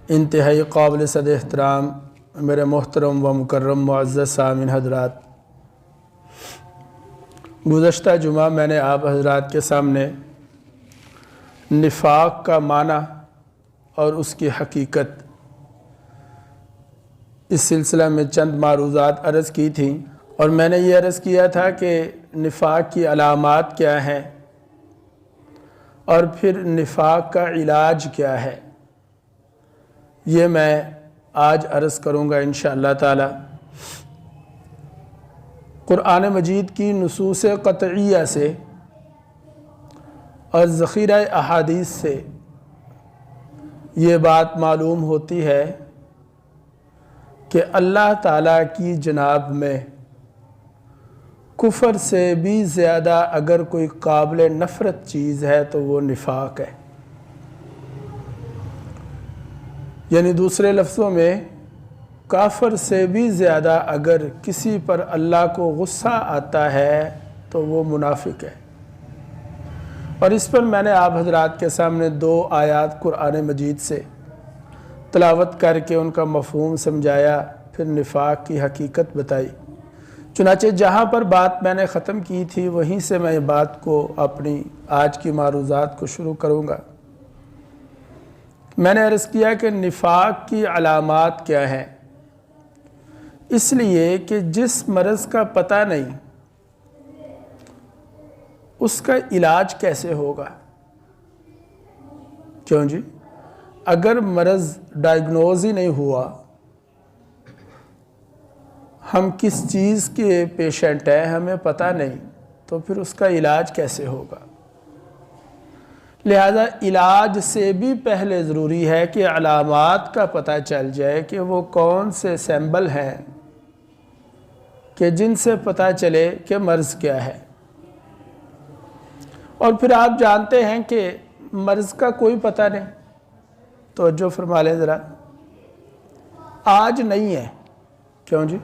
انتہائی قابل صد احترام میرے محترم و مکرم معزز سامعین حضرات، گزشتہ جمعہ میں نے آپ حضرات کے سامنے نفاق کا معنی اور اس کی حقیقت اس سلسلہ میں چند معروضات عرض کی تھیں، اور میں نے یہ عرض کیا تھا کہ نفاق کی علامات کیا ہیں اور پھر نفاق کا علاج کیا ہے، یہ میں آج عرض کروں گا انشاءاللہ تعالی۔ قرآن مجید کی نصوص قطعیہ سے اور ذخیرہ احادیث سے یہ بات معلوم ہوتی ہے کہ اللہ تعالیٰ کی جناب میں کفر سے بھی زیادہ اگر کوئی قابل نفرت چیز ہے تو وہ نفاق ہے۔ یعنی دوسرے لفظوں میں کافر سے بھی زیادہ اگر کسی پر اللہ کو غصہ آتا ہے تو وہ منافق ہے۔ اور اس پر میں نے آپ حضرات کے سامنے 2 آیات قرآن مجید سے تلاوت کر کے ان کا مفہوم سمجھایا، پھر نفاق کی حقیقت بتائی۔ چنانچہ جہاں پر بات میں نے ختم کی تھی وہیں سے میں بات کو اپنی آج کی معروضات کو شروع کروں گا۔ میں نے عرض کیا کہ نفاق کی علامات کیا ہیں، اس لیے کہ جس مرض کا پتہ نہیں اس کا علاج کیسے ہوگا؟ کیوں جی؟ اگر مرض ڈائیگنوز ہی نہیں ہوا، ہم کس چیز کے پیشنٹ ہیں ہمیں پتہ نہیں، تو پھر اس کا علاج کیسے ہوگا؟ لہذا علاج سے بھی پہلے ضروری ہے کہ علامات کا پتہ چل جائے کہ وہ کون سے سیمبل ہیں کہ جن سے پتہ چلے کہ مرض کیا ہے۔ اور پھر آپ جانتے ہیں کہ مرض کا کوئی پتہ نہیں، توجہ فرما لیں ذرا، آج نہیں ہے، کیوں جی؟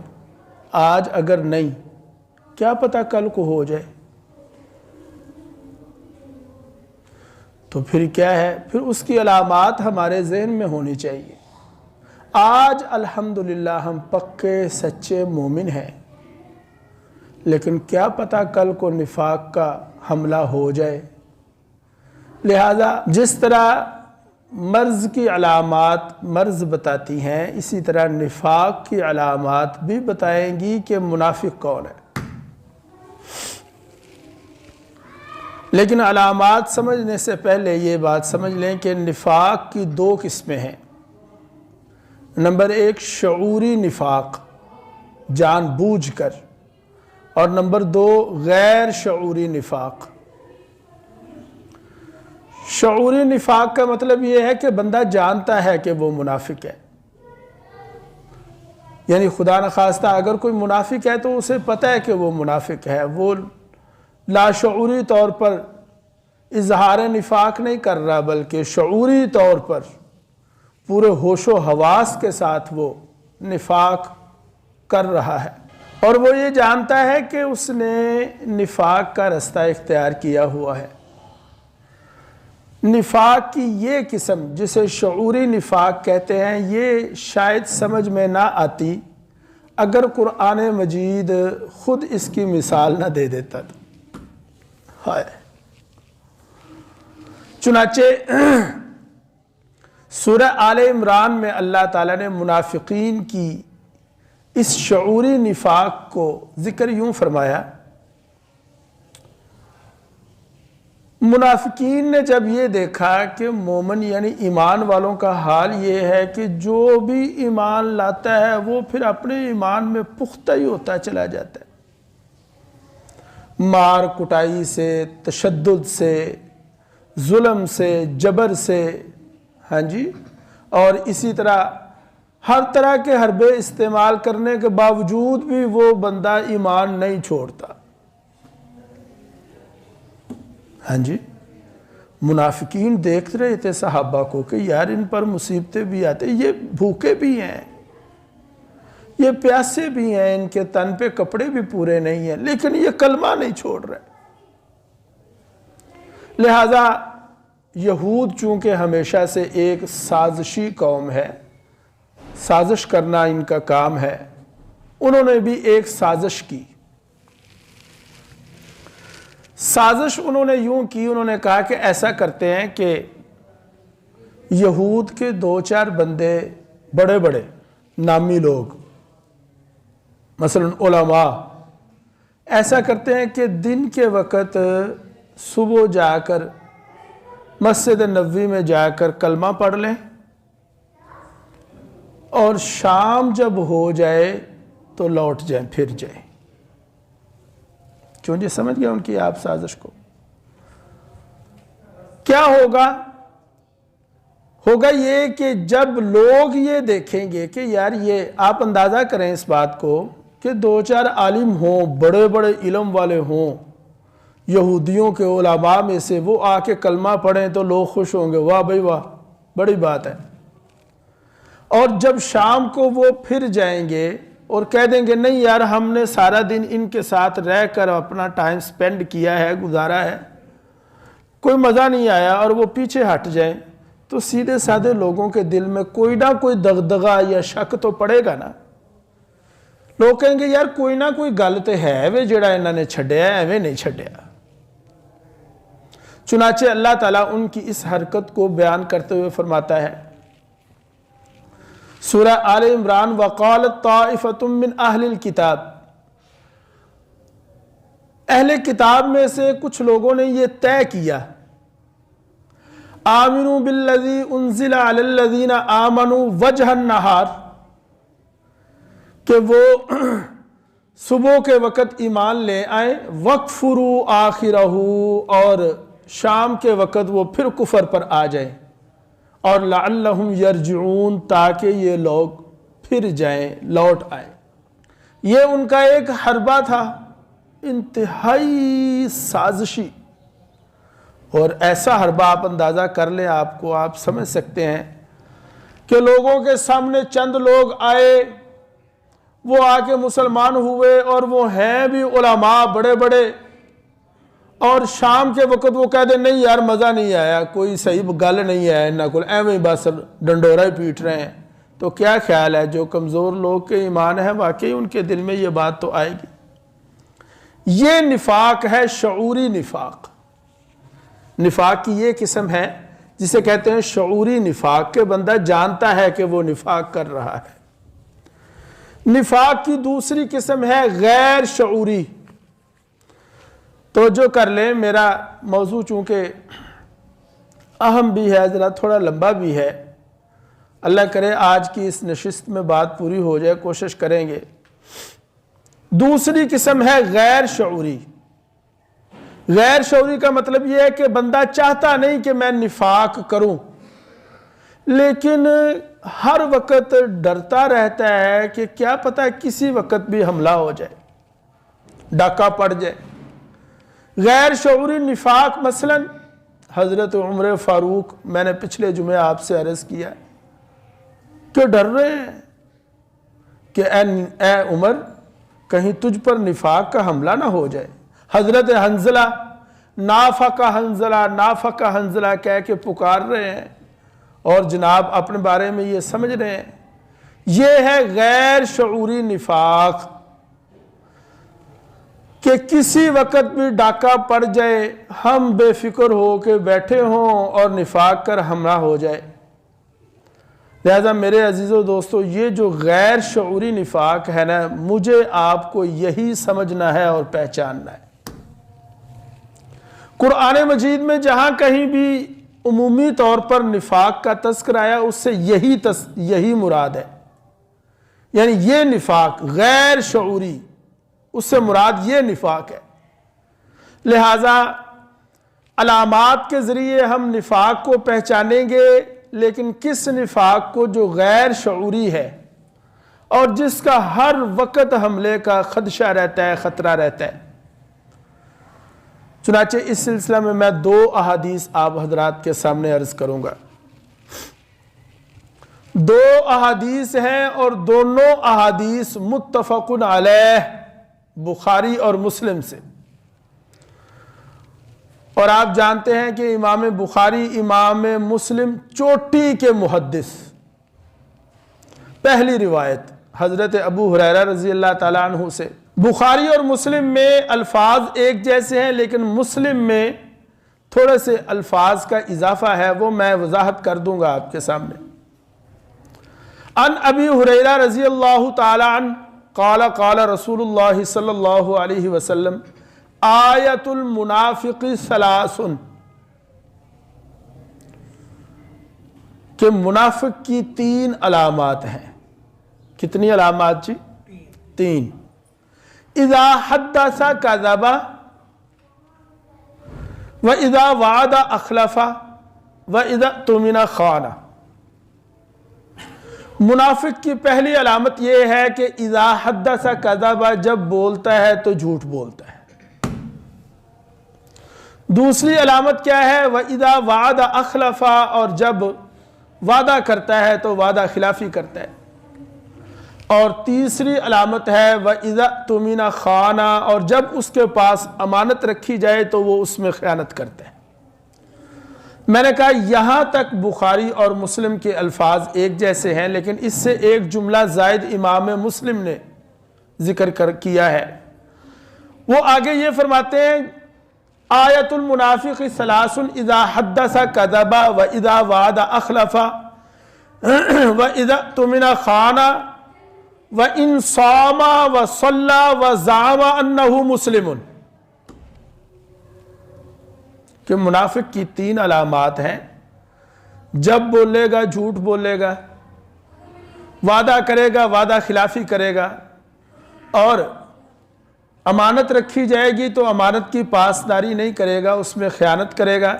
آج اگر نہیں، کیا پتہ کل کو ہو جائے؟ تو پھر کیا ہے؟ پھر اس کی علامات ہمارے ذہن میں ہونی چاہیے۔ آج الحمدللہ ہم پکے سچے مومن ہیں، لیکن کیا پتہ کل کو نفاق کا حملہ ہو جائے۔ لہذا جس طرح مرض کی علامات مرض بتاتی ہیں، اسی طرح نفاق کی علامات بھی بتائیں گی کہ منافق کون ہے۔ لیکن علامات سمجھنے سے پہلے یہ بات سمجھ لیں کہ نفاق کی 2 قسمیں ہیں۔ نمبر 1 شعوری نفاق، جان بوجھ کر، اور نمبر 2 غیر شعوری نفاق۔ شعوری نفاق کا مطلب یہ ہے کہ بندہ جانتا ہے کہ وہ منافق ہے، یعنی خدا نخواستہ اگر کوئی منافق ہے تو اسے پتہ ہے کہ وہ منافق ہے، وہ لاشعوری طور پر اظہار نفاق نہیں کر رہا بلکہ شعوری طور پر پورے ہوش و حواس کے ساتھ وہ نفاق کر رہا ہے، اور وہ یہ جانتا ہے کہ اس نے نفاق کا رستہ اختیار کیا ہوا ہے۔ نفاق کی یہ قسم جسے شعوری نفاق کہتے ہیں، یہ شاید سمجھ میں نہ آتی اگر قرآن مجید خود اس کی مثال نہ دے دیتا تھا۔ چنانچہ سورہ آل عمران میں اللہ تعالیٰ نے منافقین کی اس شعوری نفاق کو ذکر یوں فرمایا، منافقین نے جب یہ دیکھا کہ مومن یعنی ایمان والوں کا حال یہ ہے کہ جو بھی ایمان لاتا ہے وہ پھر اپنے ایمان میں پختہ ہی ہوتا چلا جاتا ہے، مار کٹائی سے، تشدد سے، ظلم سے، جبر سے، ہاں جی، اور اسی طرح ہر طرح کے حربے استعمال کرنے کے باوجود بھی وہ بندہ ایمان نہیں چھوڑتا۔ ہاں جی، منافقین دیکھ رہے تھے صحابہ کو کہ یار ان پر مصیبتیں بھی آتے، یہ بھوکے بھی ہیں، یہ پیاسے بھی ہیں، ان کے تن پہ کپڑے بھی پورے نہیں ہیں، لیکن یہ کلمہ نہیں چھوڑ رہے۔ لہذا یہود چونکہ ہمیشہ سے ایک سازشی قوم ہے، سازش کرنا ان کا کام ہے، انہوں نے بھی ایک سازش کی۔ سازش انہوں نے یوں کی، انہوں نے کہا کہ ایسا کرتے ہیں کہ یہود کے 2-4 بندے بڑے بڑے نامی لوگ، مثلا علماء، ایسا کرتے ہیں کہ دن کے وقت صبح جا کر مسجد نبوی میں جا کر کلمہ پڑھ لیں، اور شام جب ہو جائے تو لوٹ جائیں، پھر جائیں۔ کیوں جی؟ سمجھ گئے ان کی آپ سازش کو؟ کیا ہوگا یہ کہ جب لوگ یہ دیکھیں گے کہ یار یہ، آپ اندازہ کریں اس بات کو کہ 2-4 عالم ہوں، بڑے بڑے علم والے ہوں یہودیوں کے علماء میں سے، وہ آ کے کلمہ پڑھیں تو لوگ خوش ہوں گے، واہ بھائی واہ، بڑی بات ہے۔ اور جب شام کو وہ پھر جائیں گے اور کہہ دیں گے نہیں یار ہم نے سارا دن ان کے ساتھ رہ کر اپنا ٹائم سپینڈ کیا ہے، گزارا ہے، کوئی مزہ نہیں آیا، اور وہ پیچھے ہٹ جائیں، تو سیدھے سادھے لوگوں کے دل میں کوئی نہ کوئی دغدغہ یا شک تو پڑے گا نا۔ لوگ کہیں گے یار کوئی نہ کوئی گل تے ہے وے جڑا انہوں نے چھڈیا ہے، ایویں نہیں چھڈیا۔ چنانچہ اللہ تعالیٰ ان کی اس حرکت کو بیان کرتے ہوئے فرماتا ہے سورہ آل عمران، وَقَالَتْ طَائِفَةٌ مِّنْ أَهْلِ الْكِتَابِ، اہل کتاب میں سے کچھ لوگوں نے یہ طے کیا، آمنوا بالذی انزل علی الذین آمنوا وجہ النہار، کہ وہ صبح کے وقت ایمان لے آئیں، وَاکْفُرُوا آخِرَهُ، اور شام کے وقت وہ پھر کفر پر آ جائیں، اور لعلہم یرجعون، تاکہ یہ لوگ پھر جائیں، لوٹ آئیں۔ یہ ان کا ایک حربہ تھا، انتہائی سازشی، اور ایسا حربہ آپ اندازہ کر لیں، آپ سمجھ سکتے ہیں کہ لوگوں کے سامنے چند لوگ آئے، وہ آ کے مسلمان ہوئے، اور وہ ہیں بھی علماء بڑے بڑے، اور شام کے وقت وہ کہہ دیں نہیں یار مزہ نہیں آیا، کوئی صحیح گل نہیں ہے انہاں کول، ایویں بس ڈنڈورا ہی پیٹ رہے ہیں۔ تو کیا خیال ہے جو کمزور لوگ کے ایمان ہے، واقعی ان کے دل میں یہ بات تو آئے گی۔ یہ نفاق ہے، شعوری نفاق۔ نفاق کی یہ قسم ہے جسے کہتے ہیں شعوری نفاق، کہ بندہ جانتا ہے کہ وہ نفاق کر رہا ہے۔ نفاق کی دوسری قسم ہے غیر شعوری۔ توجہ کر لیں، میرا موضوع چونکہ اہم بھی ہے، ذرا تھوڑا لمبا بھی ہے، اللہ کرے آج کی اس نشست میں بات پوری ہو جائے، کوشش کریں گے۔ دوسری قسم ہے غیر شعوری۔ غیر شعوری کا مطلب یہ ہے کہ بندہ چاہتا نہیں کہ میں نفاق کروں، لیکن ہر وقت ڈرتا رہتا ہے کہ کیا پتہ کسی وقت بھی حملہ ہو جائے، ڈاکہ پڑ جائے۔ غیر شعوری نفاق مثلا حضرت عمر فاروق، میں نے پچھلے جمعے آپ سے عرض کیا کہ ڈر رہے ہیں کہ اے عمر کہیں تجھ پر نفاق کا حملہ نہ ہو جائے۔ حضرت حنظلہ نافق حنظلہ کہہ کے پکار رہے ہیں، اور جناب اپنے بارے میں یہ سمجھ رہے ہیں۔ یہ ہے غیر شعوری نفاق، کہ کسی وقت بھی ڈاکہ پڑ جائے، ہم بے فکر ہو کے بیٹھے ہوں اور نفاق کر حملہ ہو جائے۔ لہذا میرے عزیزو دوستو، یہ جو غیر شعوری نفاق ہے نا، مجھے آپ کو یہی سمجھنا ہے اور پہچاننا ہے۔ قرآن مجید میں جہاں کہیں بھی عمومی طور پر نفاق کا تذکر آیا، اس سے یہی مراد ہے، یعنی یہ نفاق غیر شعوری، اس سے مراد یہ نفاق ہے۔ لہذا علامات کے ذریعے ہم نفاق کو پہچانیں گے، لیکن کس نفاق کو جو غیر شعوری ہے اور جس کا ہر وقت حملے کا خدشہ رہتا ہے، خطرہ رہتا ہے۔ چنانچہ اس سلسلہ میں 2 احادیث آپ حضرات کے سامنے عرض کروں گا۔ 2 احادیث ہیں اور دونوں احادیث متفق علیہ، بخاری اور مسلم سے۔ اور آپ جانتے ہیں کہ امام بخاری امام مسلم چوٹی کے محدث. پہلی روایت حضرت ابو ہریرہ رضی اللہ تعالیٰ عنہ سے. بخاری اور مسلم میں الفاظ ایک جیسے ہیں لیکن مسلم میں تھوڑے سے الفاظ کا اضافہ ہے، وہ میں وضاحت کر دوں گا آپ کے سامنے. ان ابی ہریرہ رضی اللہ تعالیٰ عنہ قال قال رسول اللہ صلی اللہ علیہ وسلم آیت المنافق ثلاث، کہ منافق کی 3 علامات ہیں. کتنی علامات جی؟ 3. اذا حدث کذب واذا وعد اخلف واذا اؤتمن خان. منافق کی پہلی علامت یہ ہے کہ اذا حدث کذب، جب بولتا ہے تو جھوٹ بولتا ہے. دوسری علامت کیا ہے؟ واذا وعد اخلف، اور جب وعدہ کرتا ہے تو وعدہ خلافی کرتا ہے. اور تیسری علامت ہے وَإِذَا اؤْتُمِنَ خَانَ، اور جب اس کے پاس امانت رکھی جائے تو وہ اس میں خیانت کرتا ہے. میں نے کہا یہاں تک بخاری اور مسلم کے الفاظ ایک جیسے ہیں، لیکن اس سے ایک جملہ زائد امام مسلم نے ذکر کیا ہے. وہ آگے یہ فرماتے ہیں آیت المنافق ثلاث اذا حدث کذب واذا وعد اخلف واذا اؤتمن خان وَإِن صَامَ وَصَلَّى وَزَعَمَ أَنَّهُ مُسْلِمٌ. کہ منافق کی 3 علامات ہیں. جب بولے گا جھوٹ بولے گا، وعدہ کرے گا وعدہ خلافی کرے گا، اور امانت رکھی جائے گی تو امانت کی پاسداری نہیں کرے گا، اس میں خیانت کرے گا.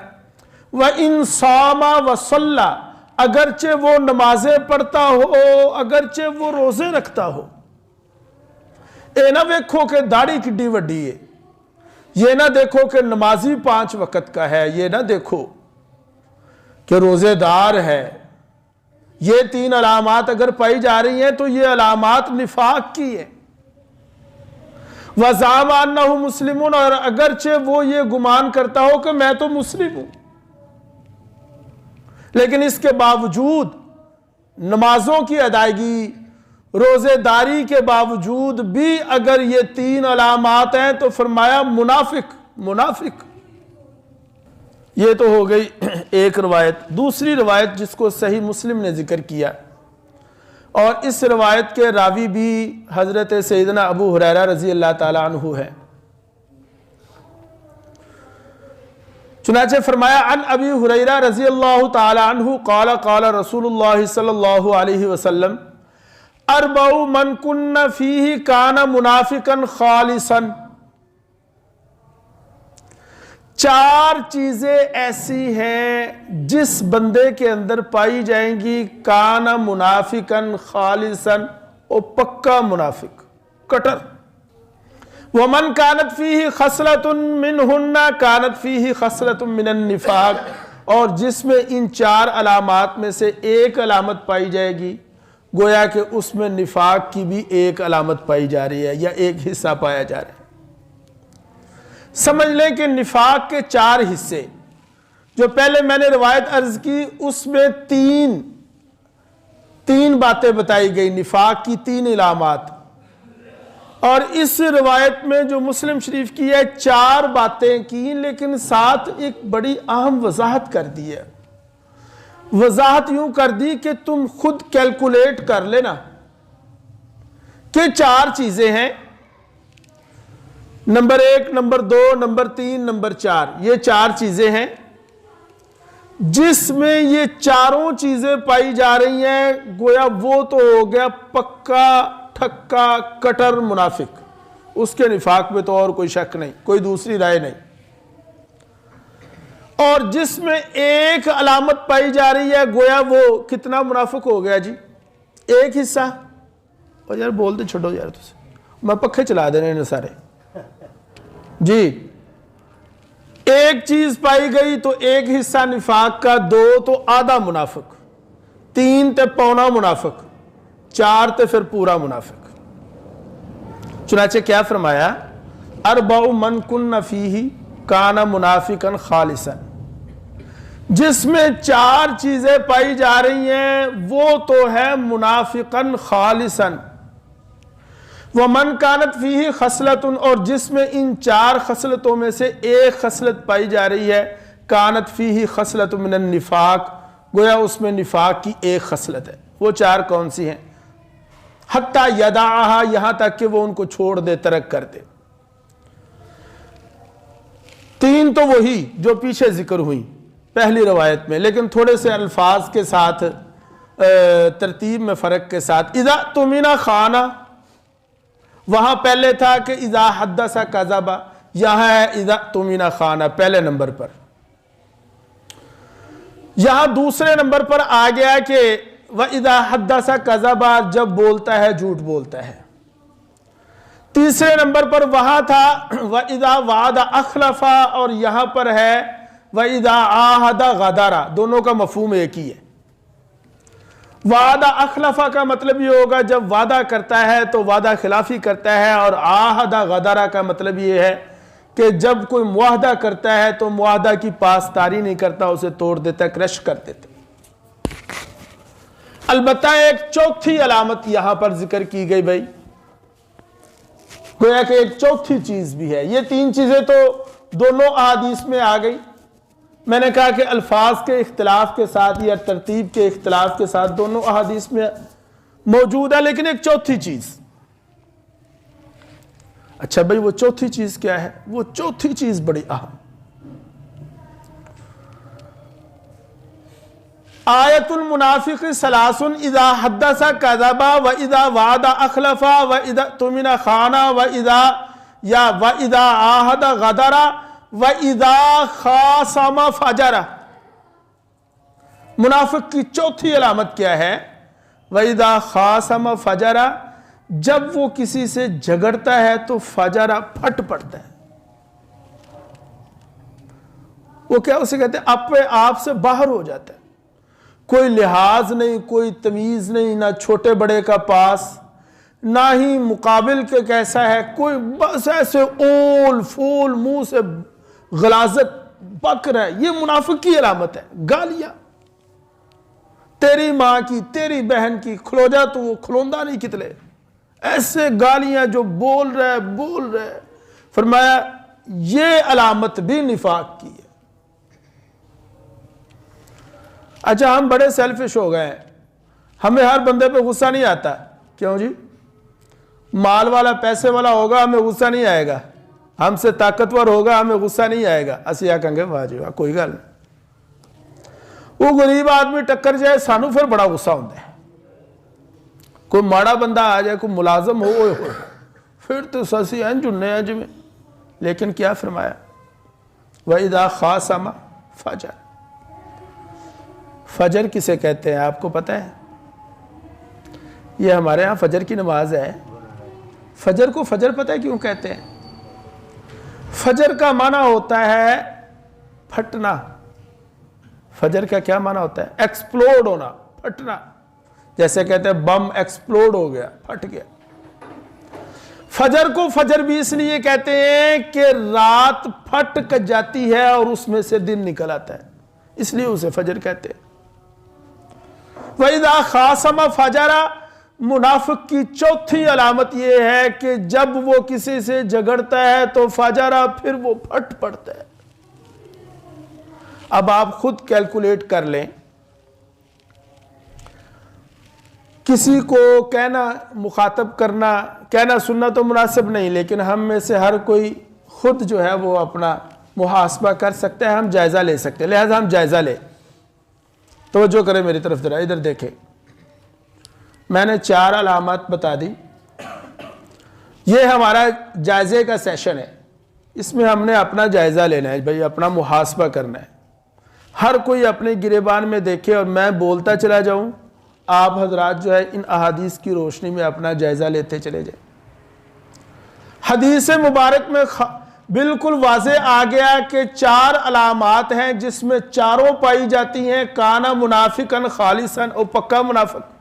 وَإِن صَامَ وَصَلَّى، اگرچہ وہ نمازیں پڑھتا ہو، اگرچہ وہ روزے رکھتا ہو. اے نہ دیکھو کہ داڑھی کڈی وڈی ہے، یہ نہ دیکھو کہ نمازی 5 وقت کا ہے، یہ نہ دیکھو کہ روزے دار ہے. یہ 3 علامات اگر پائی جا رہی ہیں تو یہ علامات نفاق کی ہے. وَزَعَمَ أَنَّهُ مُسْلِمٌ، اور اگرچہ وہ یہ گمان کرتا ہو کہ میں تو مسلم ہوں، لیکن اس کے باوجود نمازوں کی ادائیگی، روزے داری کے باوجود بھی اگر یہ 3 علامات ہیں تو فرمایا منافق. یہ تو ہو گئی ایک روایت. دوسری روایت جس کو صحیح مسلم نے ذکر کیا، اور اس روایت کے راوی بھی حضرت سیدنا ابو ہریرہ رضی اللہ تعالیٰ عنہ ہے. چنانچہ فرمایا عن ابی ہریرہ رضی اللہ تعالی عنہ قال قال رسول اللہ صلی اللہ علیہ وسلم اربع من کن فیہ کان منافقا خالصا. 4 چیزیں ایسی ہیں جس بندے کے اندر پائی جائیں گی کان منافقا خالصا، وہ پکا منافق، کٹر. وَمَنْ كَانَتْ فِيهِ خَصْلَةٌ مِّنْهُنَّ كَانَتْ فِيهِ خَصْلَةٌ مِّنَ النِّفَاقِ، اور جس میں ان 4 علامات میں سے ایک علامت پائی جائے گی، گویا کہ اس میں نفاق کی بھی ایک علامت پائی جا رہی ہے یا ایک حصہ پایا جا رہا ہے. سمجھ لیں کہ نفاق کے 4 حصے، جو پہلے میں نے روایت عرض کی اس میں تین باتیں بتائی گئی، نفاق کی 3 علامات. اور اس روایت میں جو مسلم شریف کی ہے 4 باتیں کی، لیکن ساتھ ایک بڑی اہم وضاحت کر دی ہے. وضاحت یوں کر دی کہ تم خود کیلکولیٹ کر لینا کہ 4 چیزیں ہیں، نمبر 1، نمبر 2، نمبر 3، نمبر 4. یہ 4 چیزیں ہیں جس میں یہ 4 چیزیں پائی جا رہی ہیں، گویا وہ تو ہو گیا پکا ٹھکا کٹر منافق. اس کے نفاق میں تو اور کوئی شک نہیں، کوئی دوسری رائے نہیں. اور جس میں ایک علامت پائی جا رہی ہے، گویا وہ کتنا منافق ہو گیا جی؟ ایک حصہ. اور یار بول دے چھوڑو یار، میں پکھے چلا دینے انہیں سارے جی. ایک چیز پائی گئی تو ایک حصہ نفاق کا، 2 تو آدھا منافق، 3 تے پونا منافق، 4 تے پھر پورا منافق. چنانچہ کیا فرمایا؟ اربع من کن فیہ کانا منافقن خالصن، جس میں 4 چیزیں پائی جا رہی ہیں وہ تو ہے منافقن خالصن۔ ومن کانت فیہ خصلۃ، اور جس میں ان 4 خصلتوں میں سے ایک خصلت پائی جا رہی ہے، کانت فیہ خصلۃ من النفاق، گویا اس میں نفاق کی ایک خصلت ہے۔ وہ 4 کون سی ہیں؟ حتی یدعہا، یہاں تک کہ وہ ان کو چھوڑ دے، ترک کر دے۔ 3 تو وہی جو پیچھے ذکر ہوئی پہلی روایت میں، لیکن تھوڑے سے الفاظ کے ساتھ، ترتیب میں فرق کے ساتھ۔ اذا اؤتمن خان، وہاں پہلے تھا کہ اذا حدث کذب، یہاں ہے اذا اؤتمن خان پہلے نمبر پر۔ یہاں دوسرے نمبر پر آ گیا کہ وَإِذَا حَدَّثَ كَذَبَ، جب بولتا ہے جھوٹ بولتا ہے۔ تیسرے نمبر پر وہاں تھا وَإِذَا وَعَدَ أَخْلَفَ، اور یہاں پر ہے وَإِذَا عَاهَدَ غَدَرَ، دونوں کا مفہوم ایک ہی ہے۔ وعدہ اخلف کا مطلب یہ ہوگا جب وعدہ کرتا ہے تو وعدہ خلافی کرتا ہے، اور عاہدہ غدرہ کا مطلب یہ ہے کہ جب کوئی معاہدہ کرتا ہے تو معاہدہ کی پاسداری نہیں کرتا، اسے توڑ دیتا ہے، کرش کر دیتا ہے۔ البتہ ایک چوتھی علامت یہاں پر ذکر کی گئی بھائی، گویا کہ ایک چوتھی چیز بھی ہے۔ یہ 3 چیزیں تو دونوں احادیث میں آ گئی، میں نے کہا کہ الفاظ کے اختلاف کے ساتھ یا ترتیب کے اختلاف کے ساتھ دونوں احادیث میں موجود ہے، لیکن ایک چوتھی چیز۔ اچھا بھائی وہ چوتھی چیز کیا ہے؟ وہ چوتھی چیز بڑی اہم، آیت المنافق ثلاث اذا حدث کذب واذا وعد اخلف واذا اؤتمن خان واذا عاهد غدر واذا خاصم فجر۔ منافق کی چوتھی علامت کیا ہے؟ واذا خاصم فجر، جب وہ کسی سے جھگڑتا ہے تو فجر پھٹ پڑتا ہے۔ وہ کیا اسے کہتے ہیں؟ اپنے آپ سے باہر ہو جاتا ہے، کوئی لحاظ نہیں، کوئی تمیز نہیں، نہ چھوٹے بڑے کا پاس، نہ ہی مقابل کے کیسا ہے، کوئی بس ایسے اول فول منہ سے غلاظت بک رہا ہے۔ یہ منافق کی علامت ہے۔ گالیاں تیری ماں کی، تیری بہن کی، کھلو جا تو وہ کھلوندا نہیں کتلے، ایسے گالیاں جو بول رہے۔ فرمایا یہ علامت بھی نفاق کی ہے۔ اچھا ہم بڑے سیلفش ہو گئے ہیں، ہمیں ہر بندے پہ غصہ نہیں آتا۔ کیوں جی؟ مال والا پیسے والا ہوگا ہمیں غصہ نہیں آئے گا، ہم سے طاقتور ہوگا ہمیں غصہ نہیں آئے گا، اسی آ کہیں گے واہ جی واہ کوئی گل نہیں۔ وہ غریب آدمی ٹکر جائے سانو پھر بڑا غصہ ہوتا ہے، کوئی ماڑا بندہ آ جائے، کوئی ملازم ہو پھر تو سسی ہیں جننے ہیں جی میں۔ لیکن کیا فرمایا؟ وَإِذَا خَاصَمَ فَجَرَ۔ فجر کسے کہتے ہیں آپ کو پتہ ہے؟ یہ ہمارے ہاں فجر کی نماز ہے۔ فجر کو فجر پتہ ہے کیوں کہتے ہیں؟ فجر کا معنی ہوتا ہے پھٹنا۔ فجر کا کیا معنی ہوتا ہے؟ ایکسپلوڈ ہونا، پھٹنا۔ جیسے کہتے ہیں بم ایکسپلوڈ ہو گیا، پھٹ گیا۔ فجر کو فجر بھی اس لیے کہتے ہیں کہ رات پھٹ جاتی ہے اور اس میں سے دن نکل آتا ہے، اس لیے اسے فجر کہتے ہیں۔ وَإِذَا خَاصَمَ فَجَرَ، منافق کی چوتھی علامت یہ ہے کہ جب وہ کسی سے جھگڑتا ہے تو فجرہ، پھر وہ پھٹ پڑتا ہے۔ اب آپ خود کیلکولیٹ کر لیں، کسی کو کہنا، مخاطب کرنا، کہنا سننا تو مناسب نہیں، لیکن ہم میں سے ہر کوئی خود جو ہے وہ اپنا محاسبہ کر سکتا ہے، ہم جائزہ لے سکتے ہیں، لہذا ہم جائزہ لیں۔ توجہ کریں میری طرف، ذرا ادھر دیکھیں، میں نے 4 علامات بتا دی۔ یہ ہمارا جائزے کا سیشن ہے، اس میں ہم نے اپنا جائزہ لینا ہے بھائی، اپنا محاسبہ کرنا ہے۔ ہر کوئی اپنے گریبان میں دیکھے اور میں بولتا چلا جاؤں، آپ حضرات جو ہے ان احادیث کی روشنی میں اپنا جائزہ لیتے چلے جائیں۔ حدیث مبارک میں بالکل واضح آ گیا کہ 4 علامات ہیں جس میں چاروں پائی جاتی ہیں۔ کانا منافقن خالصن، او پکا منافق،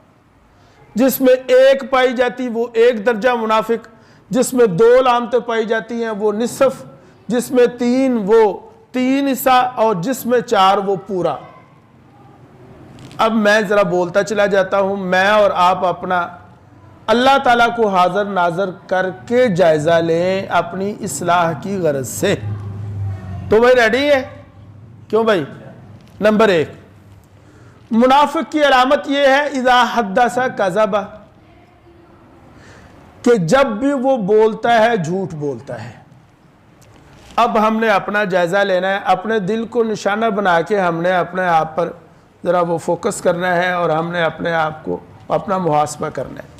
جس میں ایک پائی جاتی وہ ایک درجہ منافق، جس میں 2 علامتیں پائی جاتی ہیں وہ نصف، جس میں 3 حصہ اور جس میں 4 وہ پورا۔ اب میں ذرا بولتا چلا جاتا ہوں، میں اور آپ اپنا اللہ تعالیٰ کو حاضر ناظر کر کے جائزہ لیں اپنی اصلاح کی غرض سے۔ تو بھائی ریڈی ہے؟ کیوں بھائی؟ نمبر 1، منافق کی علامت یہ ہے اذا حدث کذب، کہ جب بھی وہ بولتا ہے جھوٹ بولتا ہے۔ اب ہم نے اپنا جائزہ لینا ہے، اپنے دل کو نشانہ بنا کے ہم نے اپنے آپ پر ذرا وہ فوکس کرنا ہے اور ہم نے اپنے آپ کو اپنا محاسبہ کرنا ہے۔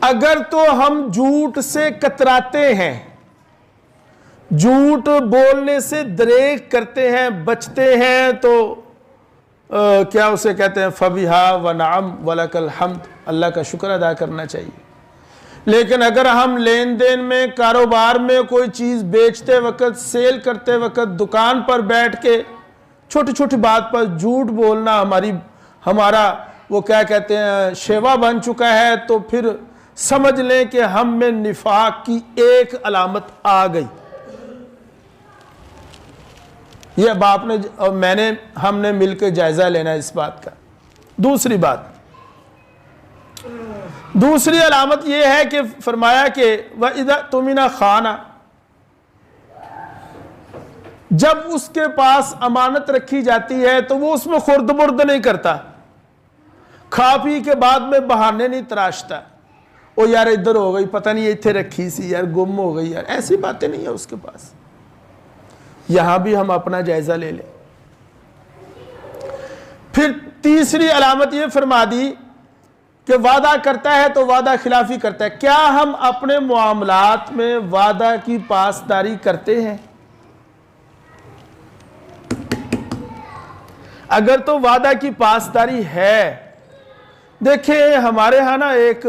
اگر تو ہم جھوٹ سے کتراتے ہیں، جھوٹ بولنے سے دریغ کرتے ہیں، بچتے ہیں، تو کیا اسے کہتے ہیں فَبِهَا وَنَعَمْ وَلَكَ الْحَمْدُ، اللہ کا شکر ادا کرنا چاہیے۔ لیکن اگر ہم لین دین میں، کاروبار میں، کوئی چیز بیچتے وقت، سیل کرتے وقت، دکان پر بیٹھ کے چھوٹی چھوٹی بات پر جھوٹ بولنا ہمارا وہ کیا کہتے ہیں شیوا بن چکا ہے، تو پھر سمجھ لیں کہ ہم میں نفاق کی ایک علامت آ گئی۔ یہ اب آپ نے اور میں نے، ہم نے مل کے جائزہ لینا ہے اس بات کا۔ دوسری بات، دوسری علامت یہ ہے کہ فرمایا کہ وَإِذَا تُمِنَ خَانَ، جب اس کے پاس امانت رکھی جاتی ہے تو وہ اس میں خرد برد نہیں کرتا، کھا پی کے بعد میں بہانے نہیں تراشتا، او یار ادھر ہو گئی، پتہ نہیں اتھے رکھی سی یار، گم ہو گئی یار، ایسی باتیں نہیں ہیں اس کے پاس۔ یہاں بھی ہم اپنا جائزہ لے لیں۔ پھر تیسری علامت یہ فرما دی کہ وعدہ کرتا ہے تو وعدہ خلافی کرتا ہے۔ کیا ہم اپنے معاملات میں وعدہ کی پاسداری کرتے ہیں؟ اگر تو وعدہ کی پاسداری ہے، دیکھیں ہمارے ہاں نا ایک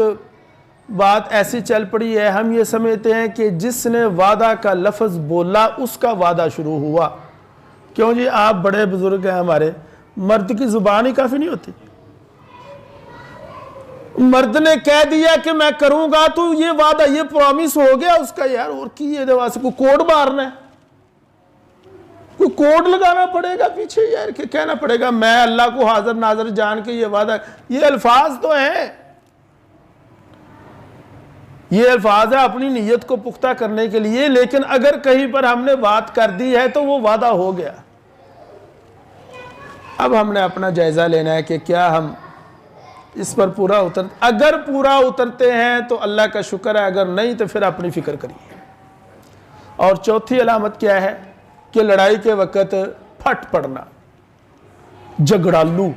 بات ایسی چل پڑی ہے، ہم یہ سمجھتے ہیں کہ جس نے وعدہ کا لفظ بولا اس کا وعدہ شروع ہوا۔ کیوں جی؟ آپ بڑے بزرگ ہیں ہمارے، مرد کی زبان ہی کافی نہیں ہوتی۔ مرد نے کہہ دیا کہ میں کروں گا تو یہ وعدہ، یہ پرومس ہو گیا اس کا یار، اور کی یہ دوا سے کوئی کوڈ مارنا ہے، کوئی کوڈ لگانا پڑے گا پیچھے یار، کہ کہنا پڑے گا میں اللہ کو حاضر ناظر جان کے یہ وعدہ، یہ الفاظ تو ہیں، یہ الفاظ ہے اپنی نیت کو پختہ کرنے کے لیے، لیکن اگر کہیں پر ہم نے بات کر دی ہے تو وہ وعدہ ہو گیا۔ اب ہم نے اپنا جائزہ لینا ہے کہ کیا ہم اس پر پورا اگر پورا اترتے ہیں تو اللہ کا شکر ہے، اگر نہیں تو پھر اپنی فکر کریے۔ اور چوتھی علامت کیا ہے کہ لڑائی کے وقت پھٹ پڑنا، جھگڑالو،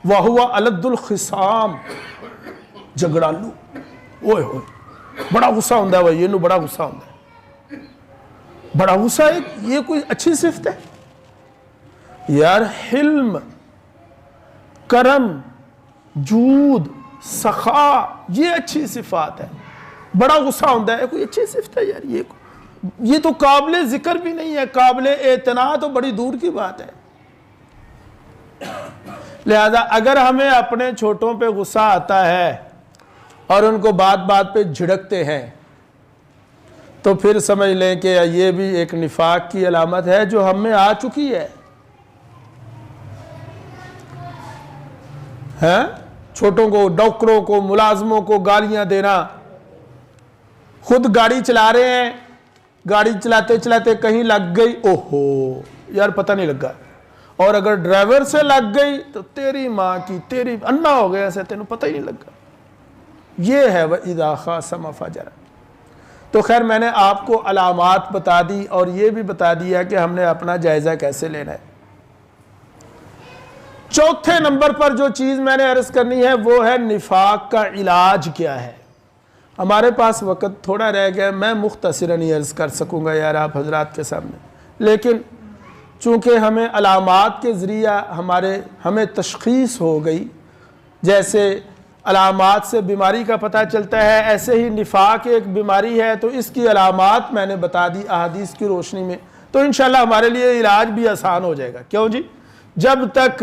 وَهُوَ أَلَدُّ الْخِصَامِ، جھگڑالو، اوئے ہوئے بڑا غصہ ہوندہ ہے، وہ یہ نو بڑا غصہ ہوندہ ہے، بڑا غصہ ہے، یہ کوئی اچھی صفت ہے؟ یار حلم، کرم، جود، سخا، یہ اچھی صفات ہے۔ بڑا غصہ ہوندہ ہے کوئی اچھی صفت ہے یار؟ یہ تو قابل ذکر بھی نہیں ہے، قابل اعتنا تو بڑی دور کی بات ہے۔ لہذا اگر ہمیں اپنے چھوٹوں پہ غصہ آتا ہے اور ان کو بات بات پہ جھڑکتے ہیں تو پھر سمجھ لیں کہ یہ بھی ایک نفاق کی علامت ہے جو ہم میں آ چکی ہے۔ چھوٹوں کو، ڈاکٹروں کو، ملازموں کو گالیاں دینا، خود گاڑی چلا رہے ہیں، گاڑی چلاتے چلاتے کہیں لگ گئی، اوہو یار پتہ نہیں لگا، اور اگر ڈرائیور سے لگ گئی تو تیری ماں کی، تیری انا ہو گیا ایسے، تینوں پتہ ہی نہیں لگا۔ یہ ہے وَإِذَا خَاصَمَ فَجَرَ۔ تو خیر میں نے آپ کو علامات بتا دی اور یہ بھی بتا دیا کہ ہم نے اپنا جائزہ کیسے لینا ہے۔ چوتھے نمبر پر جو چیز میں نے عرض کرنی ہے وہ ہے نفاق کا علاج کیا ہے۔ ہمارے پاس وقت تھوڑا رہ گیا، میں مختصراً ہی عرض کر سکوں گا یار آپ حضرات کے سامنے، لیکن چونکہ ہمیں علامات کے ذریعہ ہمیں تشخیص ہو گئی، جیسے علامات سے بیماری کا پتہ چلتا ہے، ایسے ہی نفاق ایک بیماری ہے، تو اس کی علامات میں نے بتا دی احادیث کی روشنی میں، تو انشاءاللہ ہمارے لیے علاج بھی آسان ہو جائے گا۔ کیوں جی؟ جب تک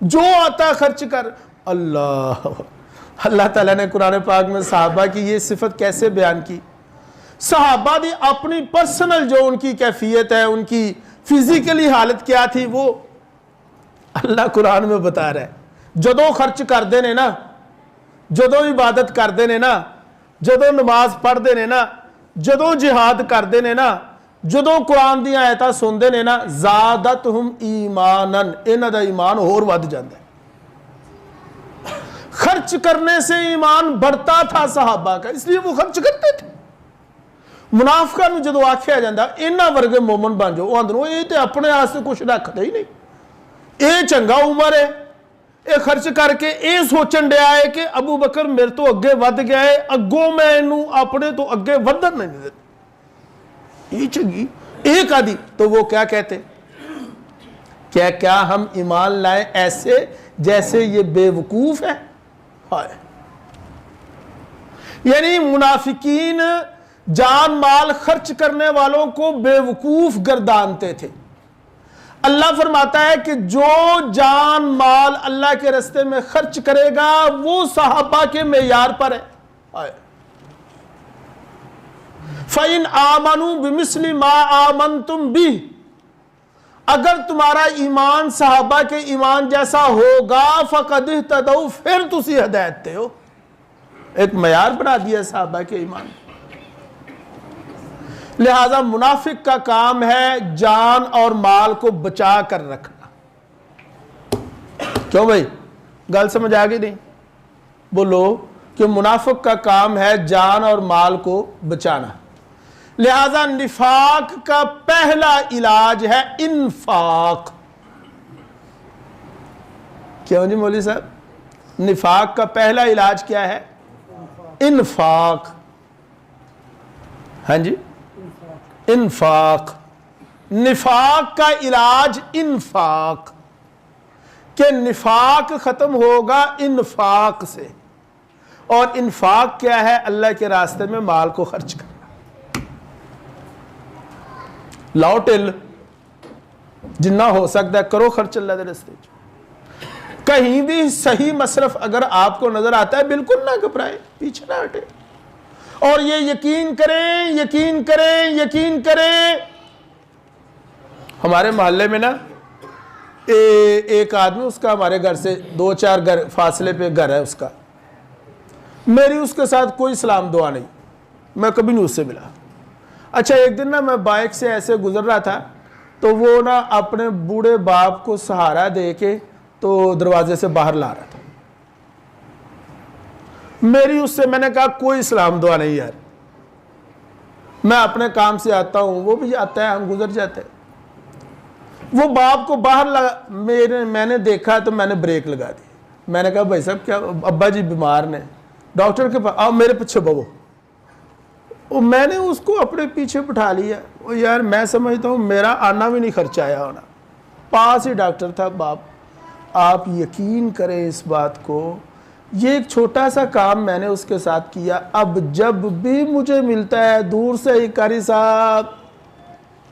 جو آتا خرچ کر. اللہ تعالیٰ نے قرآن پاک میں صحابہ کی یہ صفت کیسے بیان کی. صحابہ دی اپنی پرسنل جو ان کی کیفیت ہے, ان کی فزیکلی حالت کیا تھی, وہ اللہ قرآن میں بتا رہا ہے. جدوں خرچ کردے نے نا, جدوں عبادت کردے نے نا, جدوں نماز پڑھدے نے نا, جدوں جہاد کردے نے نا, جدوں قرآن دی آیتاں سندے نے نا, زادتہم ایمانن, انہاں دا ایمان ہور ود جاندا ہے. خرچ کرنے سے ایمان بڑھتا تھا صحابہ کا, اس لیے وہ خرچ کرتے تھے. منافقاں نوں جدوں آکھیا جاندا انہاں ورگے مومن بن جاؤ, وہ اندروں اے تے اپنے واسطے کچھ رکھدے ہی نہیں, اے چنگا عمر ہے, اے خرچ کر کے اے سوچن ڈیا ہے کہ ابو بکر میرے تو اگے ود گیا ہے, اگوں میں انہوں اپنے تو اگے ودن نہیں دیتا. یہ چنگی ایک آدھی. تو وہ کیا کہتے, کیا ہم ایمان لائیں ایسے جیسے یہ بے وقوف ہے. یعنی منافقین جان مال خرچ کرنے والوں کو بے وقوف گردانتے تھے. اللہ فرماتا ہے کہ جو جان مال اللہ کے راستے میں خرچ کرے گا وہ صحابہ کے معیار پر ہے. فَإِنْ آمَنُوا بِمِثْلِ مَا آمَنْتُمْ بِهِ, اگر تمہارا ایمان صحابہ کے ایمان جیسا ہوگا فَقَدْ اهْتَدَوْا, پھر تسی ہدایت تے ہو. ایک معیار بنا دیا صحابہ کے ایمان. لہذا منافق کا کام ہے جان اور مال کو بچا کر رکھنا. کیوں بھائی, گل سمجھ آ گئی نہیں؟ بولو کہ منافق کا کام ہے جان اور مال کو بچانا. لہذا نفاق کا پہلا علاج ہے انفاق. کیوں جی مولوی صاحب, نفاق کا پہلا علاج کیا ہے؟ انفاق. ہاں جی, انفاق. نفاق کا علاج انفاق, کہ نفاق ختم ہوگا انفاق سے. اور انفاق کیا ہے؟ اللہ کے راستے میں مال کو خرچ کرنا. لاؤ ٹل, جنہ ہو سکتا ہے کرو خرچ اللہ کے راستے. کہیں بھی صحیح مصرف اگر آپ کو نظر آتا ہے بالکل نہ گھبرائیں, پیچھے نہ ہٹے, اور یہ یقین کریں یقین کریں یقین کریں. ہمارے محلے میں نا ایک آدمی, اس کا ہمارے گھر سے 2-4 گھر فاصلے پہ گھر ہے اس کا, میری اس کے ساتھ کوئی سلام دعا نہیں, میں کبھی نہیں اس سے ملا. اچھا ایک دن نا میں بائک سے ایسے گزر رہا تھا, تو وہ نا اپنے بوڑھے باپ کو سہارا دے کے تو دروازے سے باہر لا رہا تھا. میری اس سے, میں نے کہا کوئی سلام دعا نہیں یار, میں اپنے کام سے آتا ہوں, وہ بھی آتا ہے, ہم گزر جاتے ہیں. وہ باپ کو باہر لگا, میں نے دیکھا تو میں نے بریک لگا دی. میں نے کہا بھائی صاحب کیا, ابا جی بیمار نے, ڈاکٹر کے پاس آؤ, میرے پیچھے بہو. میں نے اس کو اپنے پیچھے بٹھا لیا. یار میں سمجھتا ہوں میرا آنا بھی نہیں خرچ آیا ہونا, پاس ہی ڈاکٹر تھا باپ. آپ یقین کریں اس بات کو, یہ ایک چھوٹا سا کام میں نے اس کے ساتھ کیا. اب جب بھی مجھے ملتا ہے دور سے ہی, قاری صاحب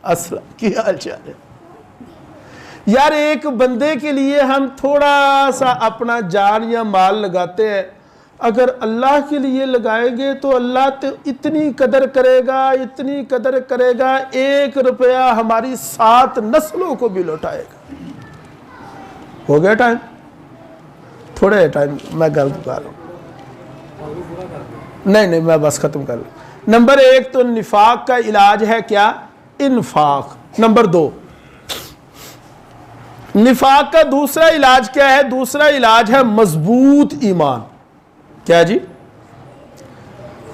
السلام کی حال چال ہے. یار ایک بندے کے لیے ہم تھوڑا سا اپنا جان یا مال لگاتے ہیں, اگر اللہ کے لیے لگائیں گے تو اللہ تو اتنی قدر کرے گا, اتنی قدر کرے گا, 1 روپیہ ہماری 7 نسلوں کو بھی لوٹائے گا. ہو گیا ٹائم, تھوڑے ٹائم میں گل کر رہا ہوں. نہیں میں بس ختم کر لوں. نمبر 1 تو نفاق کا علاج ہے کیا؟ انفاق. نمبر 2 نفاق کا دوسرا علاج کیا ہے؟ دوسرا علاج ہے مضبوط ایمان. کیا جی؟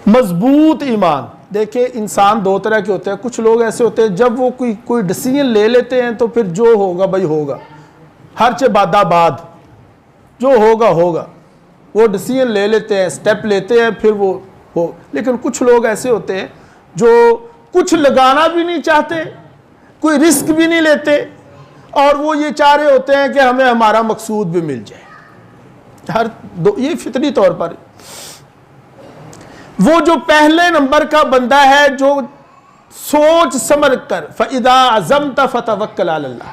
مضبوط ایمان. دیکھیں انسان 2 طرح کے ہوتے ہیں. کچھ لوگ ایسے ہوتے ہیں جب وہ کوئی ڈیسیژن لے لیتے ہیں تو پھر جو ہوگا بھائی ہوگا, ہر چے بادہ باد, جو ہوگا ہوگا. وہ ڈیسیژن لے لیتے ہیں, سٹیپ لیتے ہیں, پھر وہ ہو. لیکن کچھ لوگ ایسے ہوتے ہیں جو کچھ لگانا بھی نہیں چاہتے, کوئی رسک بھی نہیں لیتے, اور وہ یہ چاہ رہے ہوتے ہیں کہ ہمیں ہمارا مقصود بھی مل جائے. یہ فطری طور پر. وہ جو پہلے نمبر کا بندہ ہے جو سوچ سمجھ کر, فَإِذَا عَزَمْتَ فَتَوَكَّلْ عَلَى اللَّهِ,